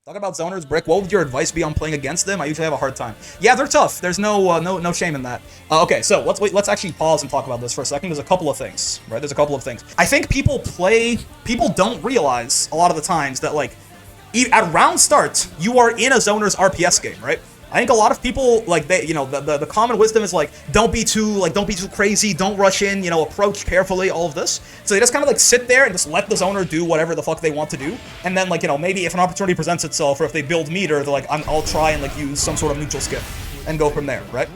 Talk about zoners, Brick. What would your advice be on playing against them? I usually have a hard time. Yeah, they're tough. There's no shame in that. Okay, so let's actually pause and talk about this for a second. There's a couple of things, right? There's a couple of things. I think people don't realize a lot of the times that like at round start you are in a zoner's RPS game, right? I think a lot of people like the common wisdom is like don't be too crazy, don't rush in, approach carefully, all of this. So they just kind of like sit there and just let the zoner do whatever the fuck they want to do, and then like maybe if an opportunity presents itself or if they build meter, they're like I'll try and like use some sort of neutral skip and go from there, right?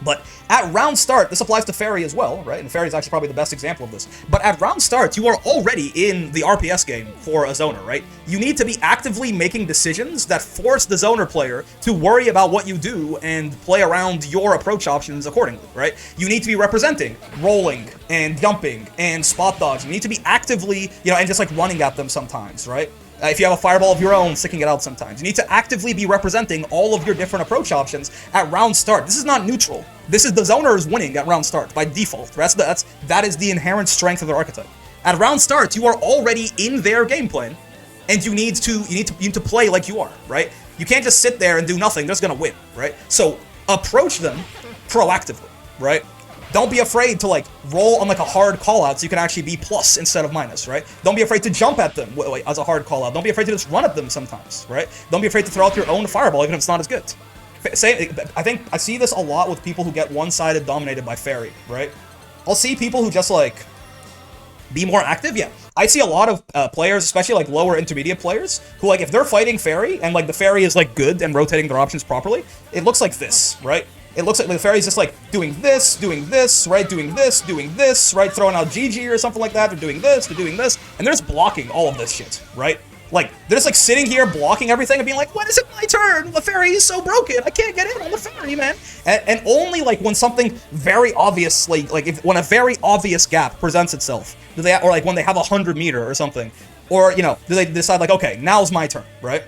But at round start, this applies to Fairy as well, right? And Fairy is actually probably the best example of this. But at round start, you are already in the RPS game for a zoner, right? You need to be actively making decisions that force the zoner player to worry about what you do and play around your approach options accordingly, right? You need to be representing, rolling, and jumping, and spot dodging. You need to be actively, and just like running at them sometimes, right? If you have a fireball of your own, sticking it out sometimes. You need to actively be representing all of your different approach options at round start. This is not neutral. This is the zoners winning at round start by default. That is the inherent strength of their archetype. At round start, you are already in their game plan, and you need to play like you are, right? You can't just sit there and do nothing. They're just gonna win, right? So approach them proactively, right? Don't be afraid to like roll on like a hard call out so you can actually be plus instead of minus, right? Don't be afraid to jump at them as a hard call out. Don't be afraid to just run at them sometimes, right? Don't be afraid to throw out your own fireball even if it's not as good. I think I see this a lot with people who get one-sided dominated by Fairy, right? I'll see people who just like be more active. Yeah, I see a lot of players, especially like lower intermediate players, who like if they're fighting Fairy and like the Fairy is like good and rotating their options properly, it looks like this, right? It looks like the Fairy's just like doing this, right? Doing this, right? Throwing out GG or something like that. They're doing this, and they're just blocking all of this shit, right? Like, they're just like sitting here blocking everything and being like, when is it my turn? The Fairy is so broken. I can't get in on the Fairy, man. And only like when something very obviously, like when a very obvious gap presents itself, or like when they have 100 meter or something, or, do they decide like, okay, now's my turn, right?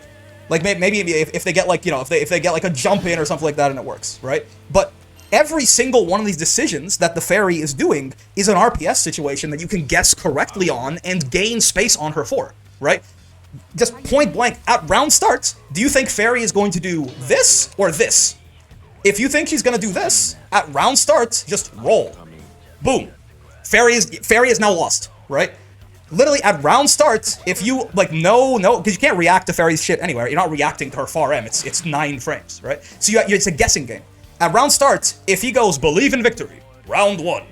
Like maybe if they get like, if they get like a jump in or something like that and it works, right? But every single one of these decisions that the Fairy is doing is an RPS situation that you can guess correctly on and gain space on her for, right? Just point blank, at round starts, do you think Fairy is going to do this or this? If you think she's going to do this, at round starts, just roll. Boom. Fairy is now lost, right? Literally at round start, if you like no, because you can't react to Fairy's shit anywhere. You're not reacting to her far M. It's 9 frames, right? So it's a guessing game. At round start, if he goes believe in victory, round 1,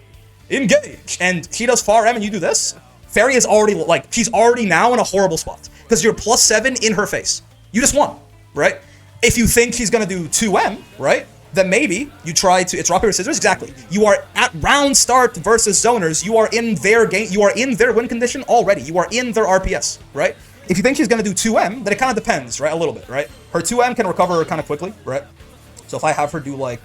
engage, and she does far M and you do this, Fairy is already like she's already now in a horrible spot because you're +7 in her face. You just won, right? If you think she's gonna do 2M, right? Then maybe you try to, it's rock, paper, scissors, exactly. You are at round start versus zoners, you are in their game, you are in their win condition already, you are in their RPS, right? If you think she's gonna do 2M, then it kind of depends, right, a little bit, right? Her 2M can recover kind of quickly, right? So if I have her do like,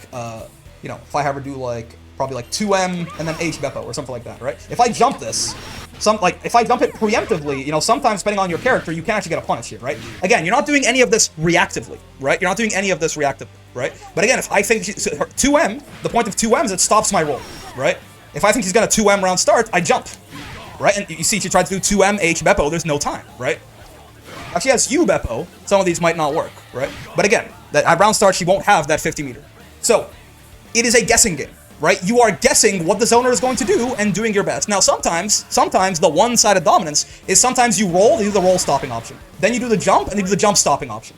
probably like 2M and then H Beppo or something like that, right? If I jump this, if I jump it preemptively, sometimes depending on your character, you can actually get a punish here, right? Again, you're not doing any of this reactively, right? You're not doing any of this reactively, right? But again, if I think 2M, the point of 2M is it stops my roll, right? If I think she's gonna 2M round start, I jump, right? And you see she tried to do 2M H Beppo, there's no time, right? Actually, as U Beppo, some of these might not work, right? But again, at round start, she won't have that 50 meter. So, it is a guessing game, right? You are guessing what the zoner is going to do and doing your best. Now, sometimes the one-sided dominance is sometimes you roll, you do the roll stopping option. Then you do the jump, and you do the jump stopping option,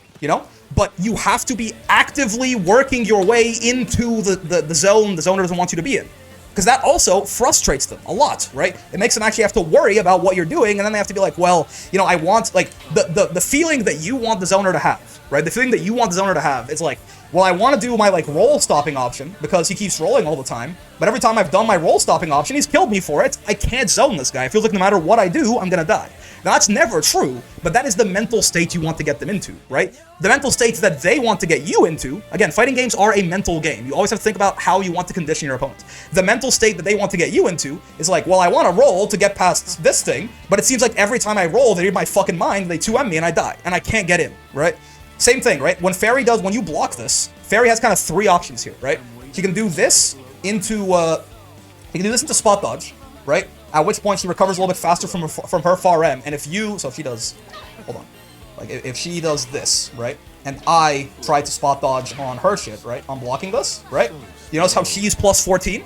But you have to be actively working your way into the zone the zoner doesn't want you to be in. Because that also frustrates them a lot, right? It makes them actually have to worry about what you're doing, and then they have to be like, well, I want, like, the feeling that you want the zoner to have, right? The feeling that you want the zoner to have is like, well, I want to do my, like, roll stopping option, because he keeps rolling all the time, but every time I've done my roll stopping option, he's killed me for it. I can't zone this guy. It feels like no matter what I do, I'm gonna die. Now, that's never true, but that is the mental state you want to get them into, right? The mental state that they want to get you into, again, fighting games are a mental game. You always have to think about how you want to condition your opponent. The mental state that they want to get you into is like, well, I want to roll to get past this thing, but it seems like every time I roll, they read my fucking mind, they 2M me, and I die, and I can't get in, right? Same thing, right? When you block this, Fairy has kind of 3 options here, right? She can do this into spot dodge, right? At which point she recovers a little bit faster from her far M, and if you, so if she does, hold on. Like, if she does this, right? And I try to spot dodge on her shit, right? I'm blocking this, right? You notice how she's plus 14,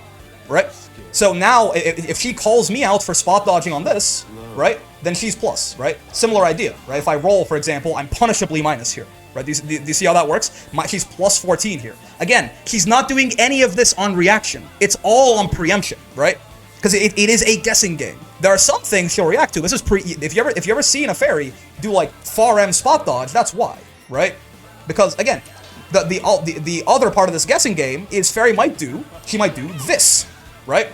right? So now, if she calls me out for spot dodging on this, right? Then she's plus, right? Similar idea, right? If I roll, for example, I'm punishably minus here, right? Do you see how that works? She's plus 14 here. Again, she's not doing any of this on reaction. It's all on preemption, right? Because it is a guessing game. There are some things she'll react to. This is if you ever seen a fairy do like far M spot dodge, that's why, right? Because again, the other part of this guessing game is fairy might do this, right?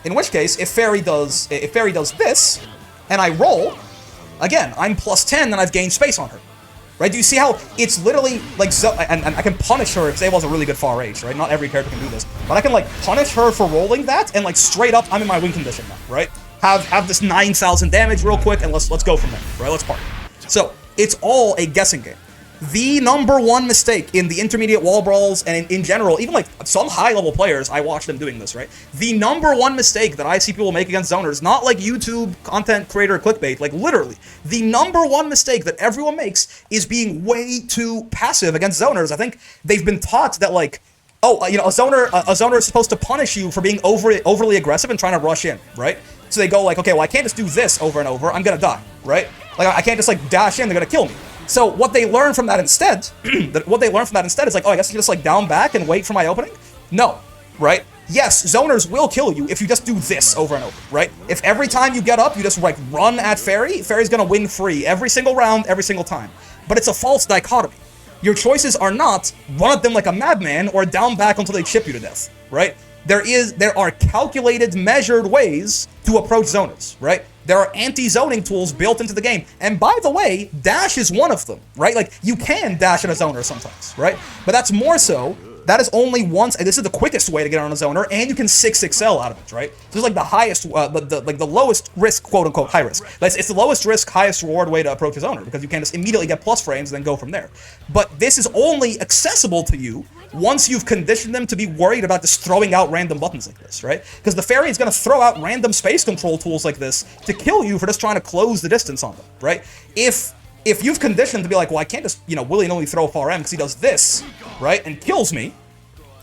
In which case, if fairy does this, and I roll, again, I'm plus 10, and I've gained space on her, right? Do you see how it's literally like and I can punish her because Abel's a really good far H, right? Not every character can do this, but I can like punish her for rolling that, and like straight up, I'm in my win condition now, right? Have this 9,000 damage real quick, and let's go from there, right? Let's party. So it's all a guessing game. The number one mistake in the intermediate wall brawls and in general, even like some high-level players, I watch them doing this, right? The number one mistake that I see people make against zoners, not like YouTube content creator clickbait, like literally, the number one mistake that everyone makes is being way too passive against zoners. I think they've been taught that like, oh, you know, a zoner is supposed to punish you for being overly aggressive and trying to rush in, right? So they go like, okay, well, I can't just do this over and over. I'm gonna die, right? Like I can't just like dash in. They're gonna kill me. So what they learn from that instead, is like, oh, I guess I can just like down back and wait for my opening? No, right? Yes, zoners will kill you if you just do this over and over, right? If every time you get up, you just like run at Fairy, Fairy's gonna win free every single round, every single time. But it's a false dichotomy. Your choices are not run at them like a madman or down back until they chip you to death, right? There are calculated, measured ways to approach zoners, right? There are anti-zoning tools built into the game. And by the way, dash is one of them, right? Like, you can dash at a zoner sometimes, right? But that's more so, that is only once, and this is the quickest way to get on a zoner, and you can 6XL out of it, right? This is like the highest, the lowest risk, quote-unquote, high risk. It's the lowest risk, highest reward way to approach a zoner, because you can just immediately get plus frames and then go from there. But this is only accessible to you once you've conditioned them to be worried about just throwing out random buttons like this, right? Because the fairy is going to throw out random space control tools like this to kill you for just trying to close the distance on them, right? If you've conditioned to be like, well, I can't just, you know, willy-nilly throw far M because he does this, right, and kills me,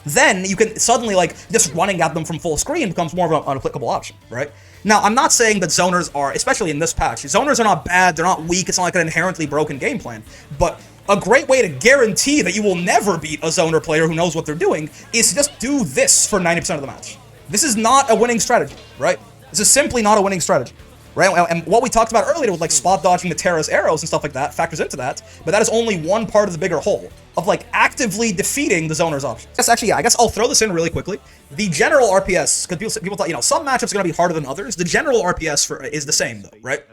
then you can suddenly, like, just running at them from full screen becomes more of an applicable option, right? Now, I'm not saying that zoners are, especially in this patch, zoners are not bad, they're not weak, it's not like an inherently broken game plan, but a great way to guarantee that you will never beat a zoner player who knows what they're doing is to just do this for 90% of the match. This is not a winning strategy, right? This is simply not a winning strategy, right? And what we talked about earlier with like spot dodging the Terra's arrows and stuff like that factors into that, but that is only one part of the bigger whole of like actively defeating the zoner's options. Yes, actually, yeah, I guess I'll throw this in really quickly. The general RPS, because people thought, you know, some matchups are going to be harder than others. The general RPS is the same though, right?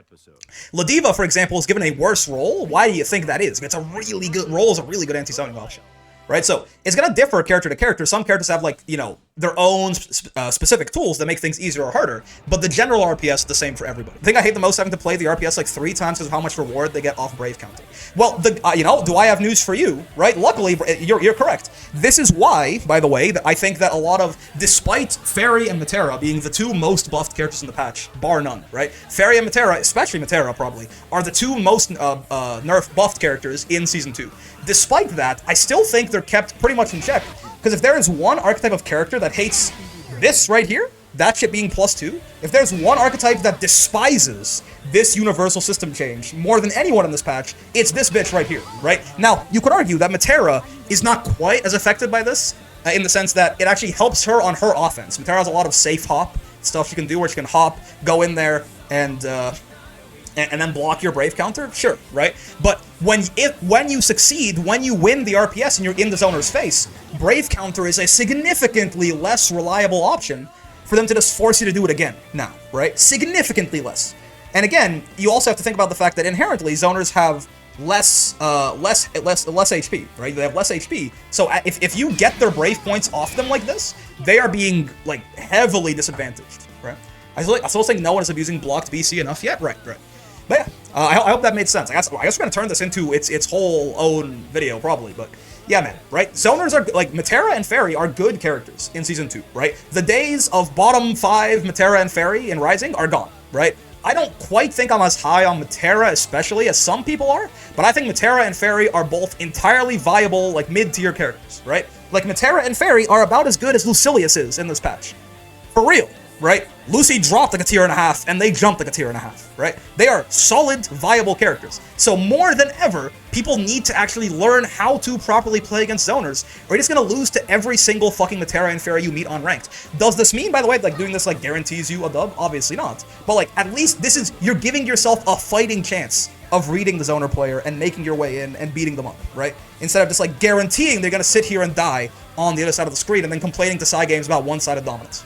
Ladiva, for example, is given a worse roll. Why do you think that is? It's a really good roll, is a really good anti-zoning option, right? So it's going to differ character to character. Some characters have like, you know, their own specific tools that make things easier or harder, but the general RPS is the same for everybody. The thing I hate the most having to play the RPS like 3 times because of how much reward they get off Brave counter. Well, you know, do I have news for you, right? Luckily, you're correct. This is why, by the way, that I think that a lot of, despite Fairy and Matera being the 2 most buffed characters in the patch, bar none, right? Fairy and Matera, especially Matera probably, are the 2 most nerf buffed characters in Season 2. Despite that, I still think they're kept pretty much in check. Because if there is one archetype of character that hates this right here, that shit being +2, if there's one archetype that despises this universal system change more than anyone in this patch, it's this bitch right here, right? Now, you could argue that Matera is not quite as affected by this, in the sense that it actually helps her on her offense. Matera has a lot of safe hop stuff she can do where she can hop, go in there, and then block your Brave counter, sure, right? But when you succeed, when you win the RPS and you're in the zoner's face, Brave counter is a significantly less reliable option for them to just force you to do it again now, right? Significantly less. And again, you also have to think about the fact that inherently zoners have less HP, right? They have less HP. So if you get their Brave points off them like this, they are being like heavily disadvantaged, right? I still think no one is abusing blocked BC enough yet, right? But yeah, I hope that made sense. I guess we're gonna turn this into its whole own video probably, but yeah, man, right? Zoners are, like, Matera and Fairy are good characters in Season 2, right? The days of bottom 5 Matera and Fairy in Rising are gone, right? I don't quite think I'm as high on Matera especially as some people are, but I think Matera and Fairy are both entirely viable, like, mid-tier characters, right? Like, Matera and Fairy are about as good as Lucilius is in this patch. For real, right? Lucy dropped like a tier and a half, and they jumped like a tier and a half, right? They are solid, viable characters. So more than ever, people need to actually learn how to properly play against zoners, or you're just gonna lose to every single fucking Matera and Fairy you meet on ranked. Does this mean, by the way, like, doing this, like, guarantees you a dub? Obviously not. But, like, at least this is, you're giving yourself a fighting chance of reading the zoner player and making your way in and beating them up, right? Instead of just, like, guaranteeing they're gonna sit here and die on the other side of the screen and then complaining to Cygames about one-sided dominance.